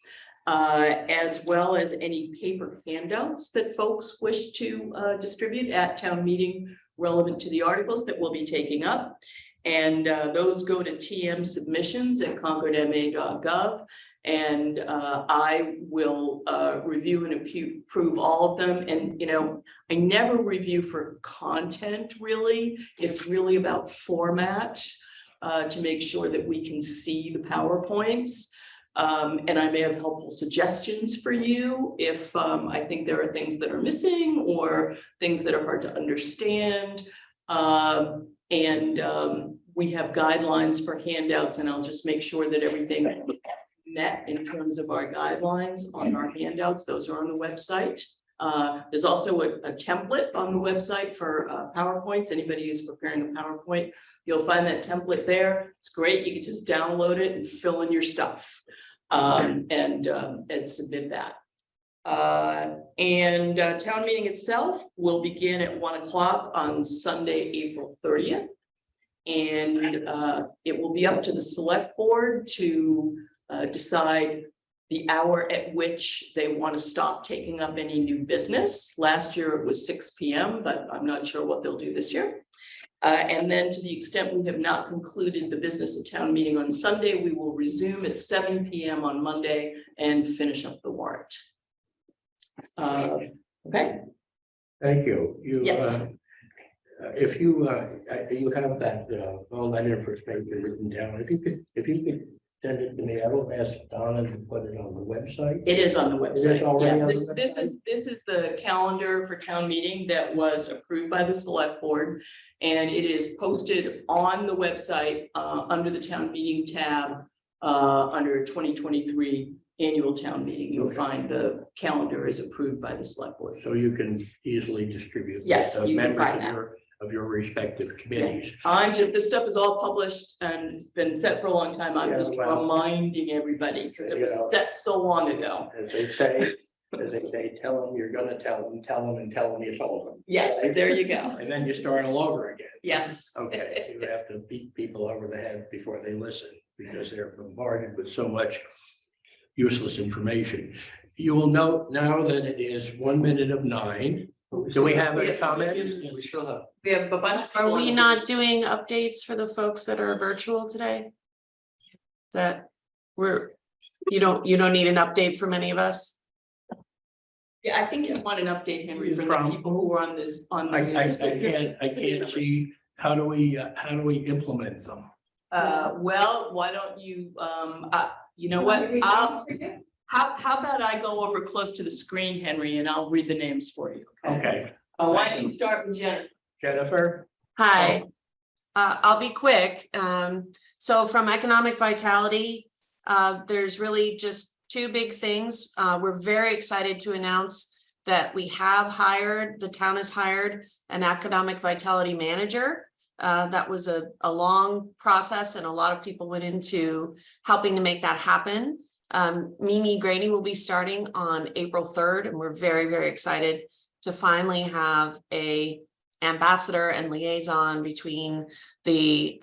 as well as any paper handouts that folks wish to distribute at town meeting relevant to the articles that we'll be taking up. And those go to tmsubmissions@concordma.gov. And I will review and approve all of them. And, I never review for content, really. It's really about format to make sure that we can see the PowerPoints. And I may have helpful suggestions for you if I think there are things that are missing or things that are hard to understand. We have guidelines for handouts, and I'll just make sure that everything is met in terms of our guidelines on our handouts. Those are on the website. There's also a template on the website for PowerPoints. Anybody who's preparing a PowerPoint, you'll find that template there. It's great. You can just download it and fill in your stuff and submit that. Town meeting itself will begin at 1 o'clock on Sunday, April 30th. And it will be up to the select board to decide the hour at which they want to stop taking up any new business. Last year it was 6 p.m., but I'm not sure what they'll do this year. And then to the extent we have not concluded the business of town meeting on Sunday, we will resume at 7 p.m. on Monday and finish up the warrant. Okay. Thank you. Yes. If you have that, all that information written down, if you could send it to me, I will ask Donna to put it on the website. It is on the website. It is already Yeah, on the this website? is the calendar for town meeting that was approved by the select board. And it is posted on the website under the town meeting tab under 2023 annual town meeting. You'll find the calendar is approved by the select board. So you can easily distribute. Yes, to you can members find of that. of your respective committees. This stuff is all published and it's been set for a long time. I'm Yeah, just well, reminding everybody because it was set so long ago. As they say, tell them you're gonna tell them and tell them you told them. Yes, Right? there you go. And then you start all over again. Yes. Okay, you have to beat people over the head before they listen because they're bombarded with so much useless information. You will note now that it is 1:09. Do we have a comment? We still have. We have a bunch of. Are people we on not Zoom. doing updates for the folks that are virtual today? That you don't need an update from any of us? Yeah, I think you want an update, Henry, for the people who are on this, I can't see, how do we implement them? Well, why don't you, you know what, how about I go over close to the screen, Henry, and I'll read the names for you. Okay, Why don't you start with Jennifer? Jennifer? Hi, I'll be quick. So from Economic Vitality, there's really just two big things. We're very excited to announce that we have the town has hired an Economic Vitality manager. That was a long process and a lot of people went into helping to make that happen. Mimi Graney will be starting on April 3rd, and we're very, very excited to finally have a ambassador and liaison between the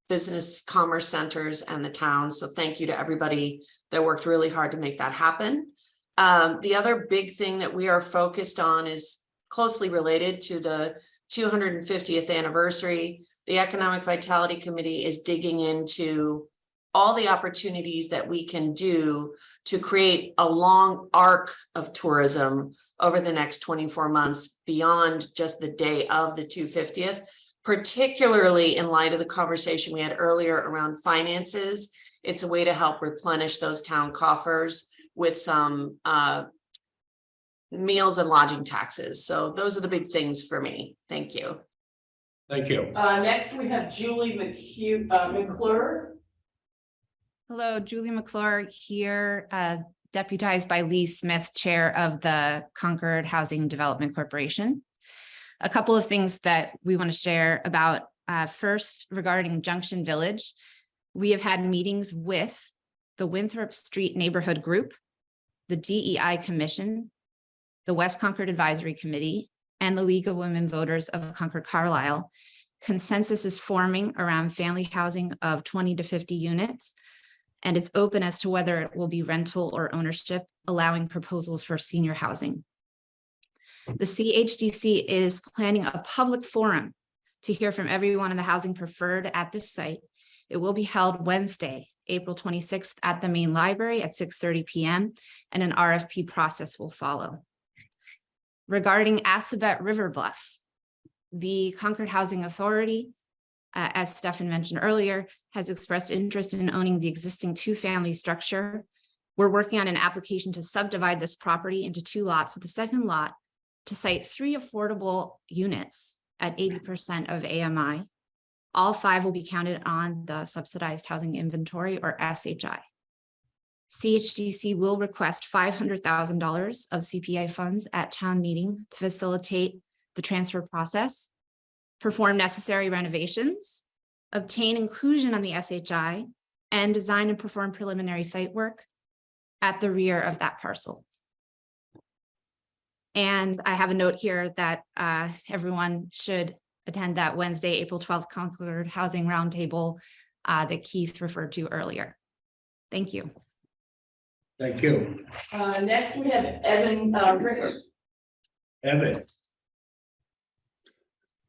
business commerce centers and the town. So thank you to everybody that worked really hard to make that happen. The other big thing that we are focused on is closely related to the 250th anniversary. The Economic Vitality Committee is digging into all the opportunities that we can do to create a long arc of tourism over the next 24 months beyond just the day of the 250th, particularly in light of the conversation we had earlier around finances. It's a way to help replenish those town coffers with some meals and lodging taxes. So those are the big things for me. Thank you. Thank you. Next, we have Julie McClure. Hello, Julie McClure here, deputized by Lee Smith, chair of the Concord Housing Development Corporation. A couple of things that we want to share about. First, regarding Junction Village, we have had meetings with the Winthrop Street Neighborhood Group, the DEI Commission, the West Concord Advisory Committee, and the League of Women Voters of Concord Carlisle. Consensus is forming around family housing of 20 to 50 units. And it's open as to whether it will be rental or ownership, allowing proposals for senior housing. The CHDC is planning a public forum to hear from everyone in the housing preferred at this site. It will be held Wednesday, April 26th at the main library at 6:30 p.m. and an RFP process will follow. Regarding Assabet River Bluff, the Concord Housing Authority as Stefan mentioned earlier, has expressed interest in owning the existing two-family structure. We're working on an application to subdivide this property into 2 lots, with the second lot to site 3 affordable units at 80% of AMI. All 5 will be counted on the subsidized housing inventory, or SHI. CHDC will request $500,000 of CPA funds at town meeting to facilitate the transfer process, perform necessary renovations, obtain inclusion on the SHI, and design and perform preliminary site work at the rear of that parcel. And I have a note here that everyone should attend that Wednesday, April 12th Concord Housing Roundtable that Keith referred to earlier. Thank you. Thank you. Next, we have Evan Ricker. Evan.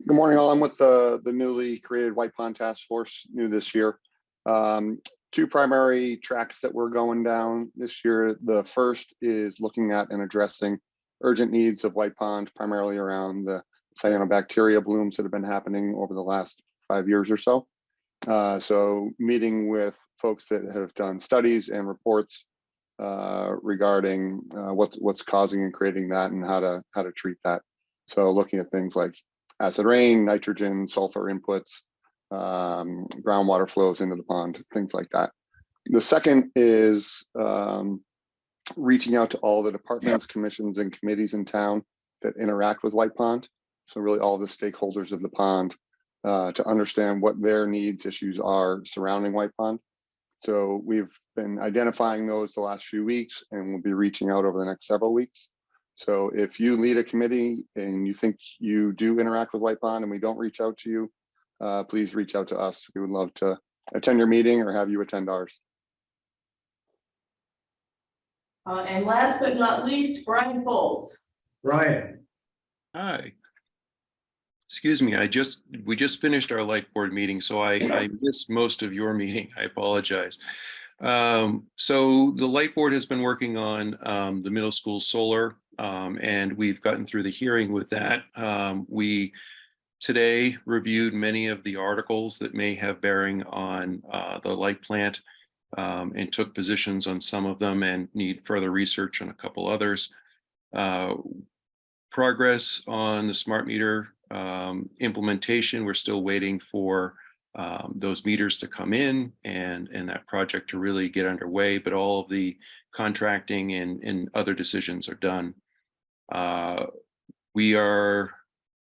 Good morning, all. I'm with the newly created White Pond Task Force, new this year. 2 primary tracks that we're going down this year. The first is looking at and addressing urgent needs of White Pond, primarily around the cyanobacteria blooms that have been happening over the last 5 years or so. So meeting with folks that have done studies and reports regarding what's causing and creating that, and how to treat that. So looking at things like acid rain, nitrogen, sulfur inputs, groundwater flows into the pond, things like that. The second is reaching out to all the departments, commissions, and committees in town that interact with White Pond. So really all the stakeholders of the pond to understand what their needs, issues are surrounding White Pond. So we've been identifying those the last few weeks, and we'll be reaching out over the next several weeks. So if you lead a committee and you think you do interact with White Pond and we don't reach out to you, please reach out to us. We would love to attend your meeting or have you attend ours. And last but not least, Brian Foles. Brian. Hi. Excuse me, we just finished our light board meeting, so I missed most of your meeting. I apologize. So the light board has been working on the middle school solar, and we've gotten through the hearing with that. We today reviewed many of the articles that may have bearing on the light plant, and took positions on some of them and need further research on a couple others. Progress on the smart meter implementation, we're still waiting for those meters to come in and that project to really get underway, but all of the contracting and other decisions are done. We're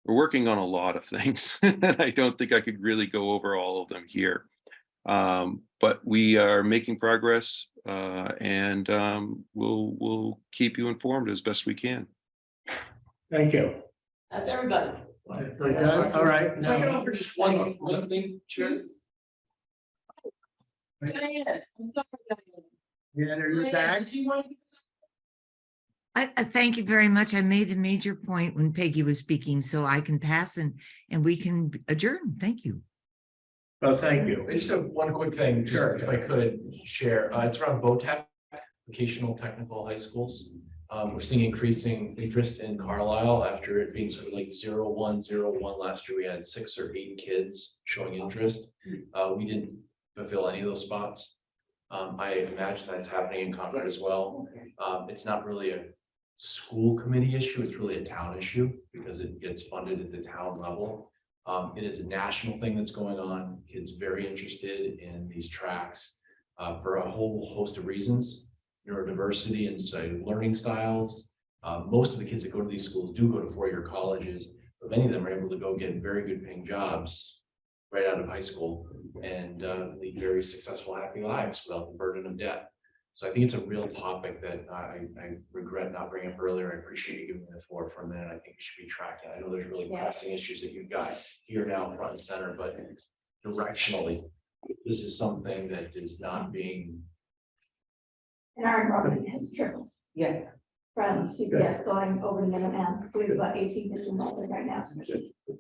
working on a lot of things. I don't think I could really go over all of them here. But we are making progress, and we'll keep you informed as best we can. Thank you. That's everybody. All right. If I could offer just one thing, Chair. Diane, I'm sorry, Diane. Yeah, you're Diane, back. did you want to- I thank you very much. I made a major point when Peggy was speaking, so I can pass and we can adjourn. Thank you. Well, thank you. I just have one quick thing, just Sure. if I could share. It's around VOTEC, vocational technical high schools. We're seeing increasing interest in Carlisle after it being sort of like 0-1-0-1 last year. We had 6 or 8 kids showing interest. We didn't fulfill any of those spots. I imagine that's happening in Concord as well. It's not really a school committee issue, it's really a town issue because it gets funded at the town level. It is a national thing that's going on. Kids very interested in these tracks for a whole host of reasons. Neurodiversity and so learning styles. Most of the kids that go to these schools do go to four-year colleges, but many of them are able to go get very good paying jobs right out of high school and lead very successful, happy lives without the burden of debt. So I think it's a real topic that I regret not bringing up earlier. I appreciate you giving me the floor for a minute. I think it should be tracked. I know there's really pressing issues that you've got here now front and center, but directionally, this is something that is not being. And our enrollment has tripled. Yeah. From CPS going over to Minuteman. We have about 18 kids enrolled in right now.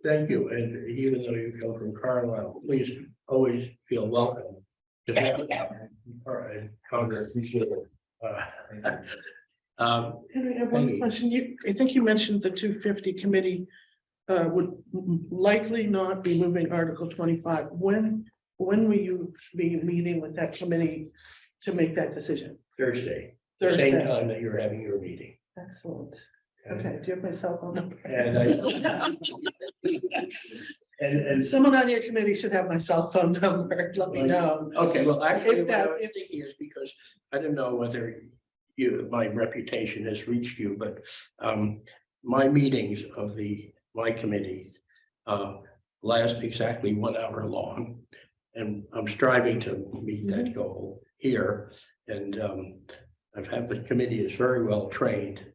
Thank you. And even though you come from Carlisle, please always feel welcome to Congress. Appreciate it. And I have one question. I think you mentioned the 250 committee. would likely not be moving Article 25. When will you be meeting with that committee to make that decision? Thursday, the same Thursday. time that you're having your meeting. Excellent. Okay, do you have my cell phone number? And and Someone on your committee should have my cell phone number. Let me know. okay, well, actually, If what I that- was thinking is because I don't know whether my reputation has reached you, but my meetings of my committee last exactly 1 hour long. And I'm striving to meet that goal here. And I've had the committee is very well trained.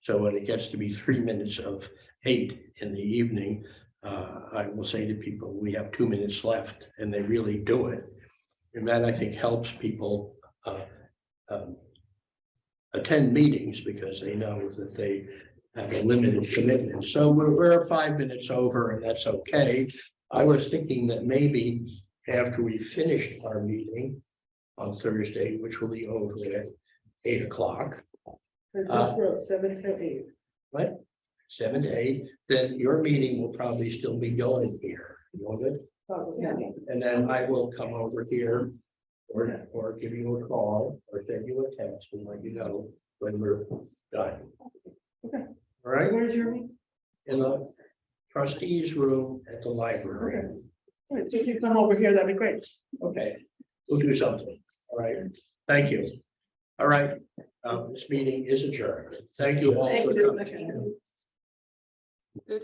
So when it gets to be 3 minutes of 8 in the evening, I will say to people, we have 2 minutes left, and they really do it. And that I think helps people attend meetings because they know that they have a limited commitment. So we're 5 minutes over, and that's okay. I was thinking that maybe after we finished our meeting on Thursday, which will be over at 8 o'clock. I just wrote 7 to 8. What? 7 to 8, then your meeting will probably still be going here. You want it? And then I will come over here or give you a call or send you a text and let you know when we're done. Okay. All right, Where's your meeting? in the trustees room at the library. Okay. All right, so if you come over here, that'd be great. Okay, we'll do something. All right, thank you. All right, this meeting is adjourned. Thank you all for coming. Good.